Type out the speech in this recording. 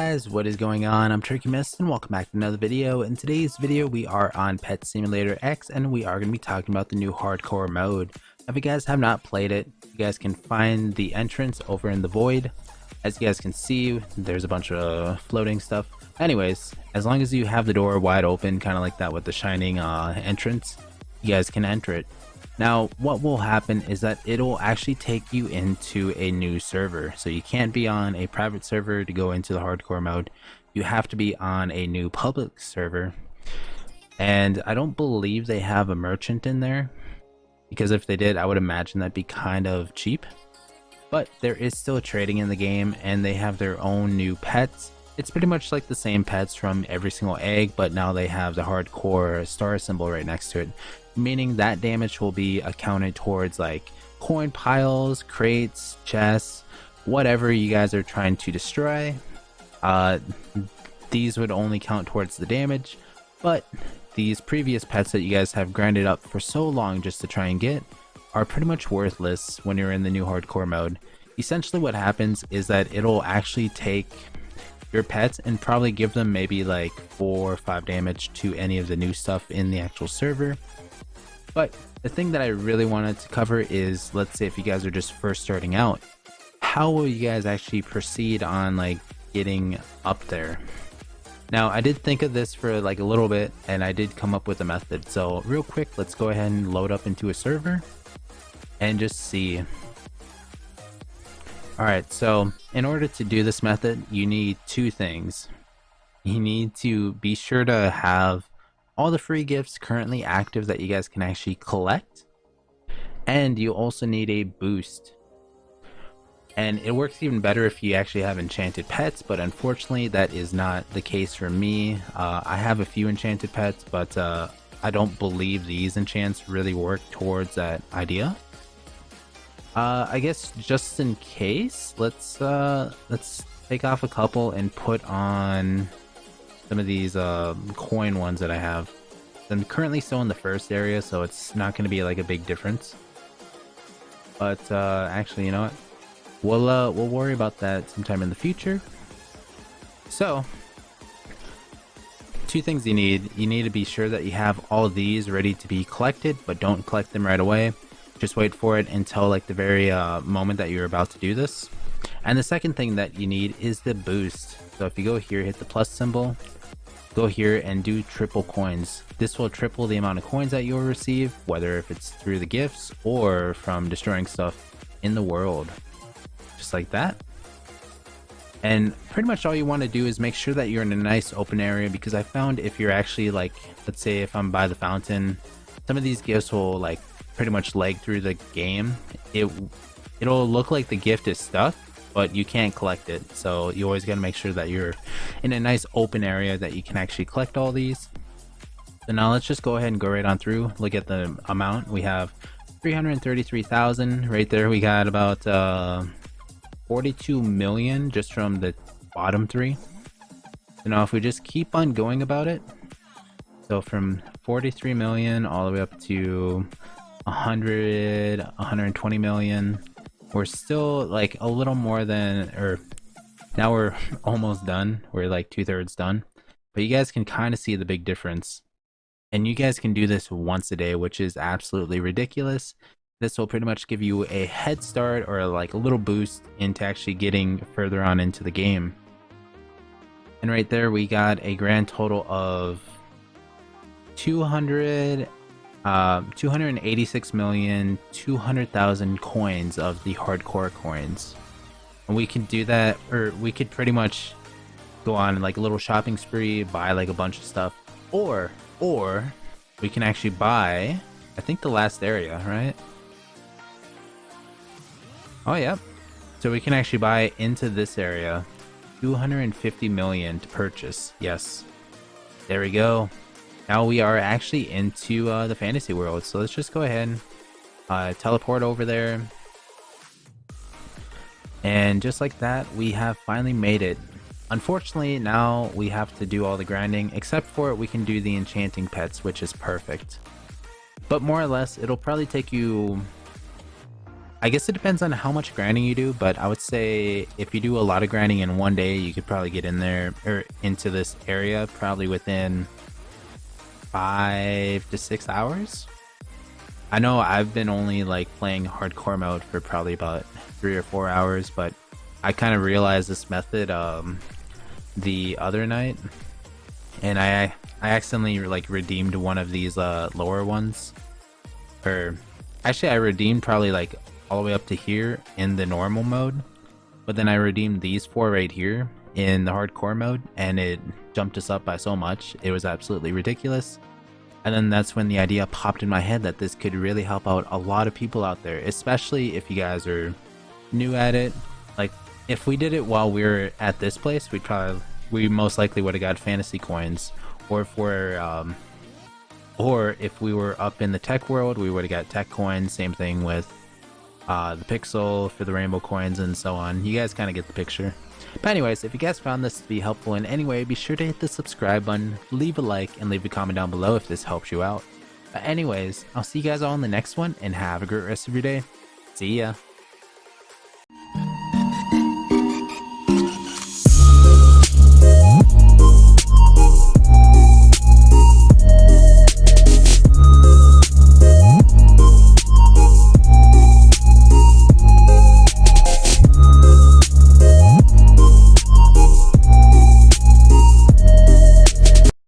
guys, what is going on? I'm TrickyMist and welcome back to another video. In today's video we are on Pet Simulator X and we are going to be talking about the new hardcore mode. If you guys have not played it, you guys can find the entrance over in the void. As you guys can see, there's a bunch of floating stuff. Anyways, as long as you have the door wide open, kind of like that with the shining entrance, you guys can enter it. Now, what will happen is that it'll actually take you into a new server. So you can't be on a private server to go into the hardcore mode. You have to be on a new public server. And I don't believe they have a merchant in there, because if they did, I would imagine that'd be kind of cheap. But there is still trading in the game, and they have their own new pets. It's pretty much like the same pets from every single egg, but now they have the hardcore star symbol right next to it, meaning that damage will be accounted towards like coin piles, crates, chests, whatever you guys are trying to destroy. These would only count towards the damage, but these previous pets that you guys have grinded up for so long just to try and get are pretty much worthless when you're in the new hardcore mode. Essentially what happens is that it'll actually take your pets and probably give them maybe like 4 or 5 damage to any of the new stuff in the actual server. But the thing that I really wanted to cover is, let's say if you guys are just first starting out, how will you guys actually proceed on like getting up there? Now, I did think of this for like a little bit and I did come up with a method. So real quick, let's go ahead and load up into a server and just see. Alright, so in order to do this method, you need 2 things. You need to be sure to have all the free gifts currently active that you guys can actually collect, and you also need a boost. And it works even better if you actually have enchanted pets, but unfortunately that is not the case for me. I have a few enchanted pets, but I don't believe these enchants really work towards that idea. I guess just in case, let's take off a couple and put on some of these coin ones that I have. I'm currently still in the first area, so it's not going to be like a big difference. But actually, you know what? We'll worry about that sometime in the future. So, 2 things you need. You need to be sure that you have all these ready to be collected, but don't collect them right away. Just wait for it until like the very moment that you're about to do this. And the second thing that you need is the boost. So if you go here, hit the plus symbol, go here and do triple coins. This will triple the amount of coins that you'll receive, whether if it's through the gifts or from destroying stuff in the world. Just like that. And pretty much all you want to do is make sure that you're in a nice open area, because I found if you're actually like, let's say if I'm by the fountain, some of these gifts will like pretty much lag through the game. It'll look like the gift is stuck, but you can't collect it. So you always got to make sure that you're in a nice open area that you can actually collect all these. So now let's just go ahead and go right on through. Look at the amount. We have 333,000 right there. We got about 42 million just from the bottom 3. So now if we just keep on going about it, so from 43 million all the way up to 120 million, we're still like a little more than, or now we're almost done. We're like 2/3 done, but you guys can kind of see the big difference. And you guys can do this once a day, which is absolutely ridiculous. This will pretty much give you a head start or like a little boost into actually getting further on into the game. And right there we got a grand total of 286,200,000 coins of the hardcore coins. And we can do that, or we could pretty much go on like a little shopping spree, buy like a bunch of stuff, or we can actually buy, I think the last area, right? Oh yeah, so we can actually buy into this area 250 million to purchase. Yes, there we go. Now we are actually into the fantasy world, so let's just go ahead and teleport over there. And just like that, we have finally made it. Unfortunately, now we have to do all the grinding, except for we can do the enchanting pets, which is perfect. But more or less, it'll probably take you I guess it depends on how much grinding you do, but I would say if you do a lot of grinding in one day, you could probably get in there or into this area probably within 5 to 6 hours. I know I've been only like playing hardcore mode for probably about 3 or 4 hours, but I kind of realized this method the other night, and I accidentally like redeemed one of these lower ones, or actually I redeemed probably like all the way up to here in the normal mode, but then I redeemed these four right here in the hardcore mode, and it jumped us up by so much. It was absolutely ridiculous. And then that's when the idea popped in my head that this could really help out a lot of people out there, especially if you guys are new at it. Like, if we did it while we were at this place, we most likely would have got fantasy coins, or if we were up in the tech world, we would have got tech coins. Same thing with the pixel for the rainbow coins and so on. You guys kind of get the picture. But anyways, if you guys found this to be helpful in any way, be sure to hit the subscribe button, leave a like, and leave a comment down below if this helps you out. But anyways, I'll see you guys all in the next one, and have a great rest of your day. See ya!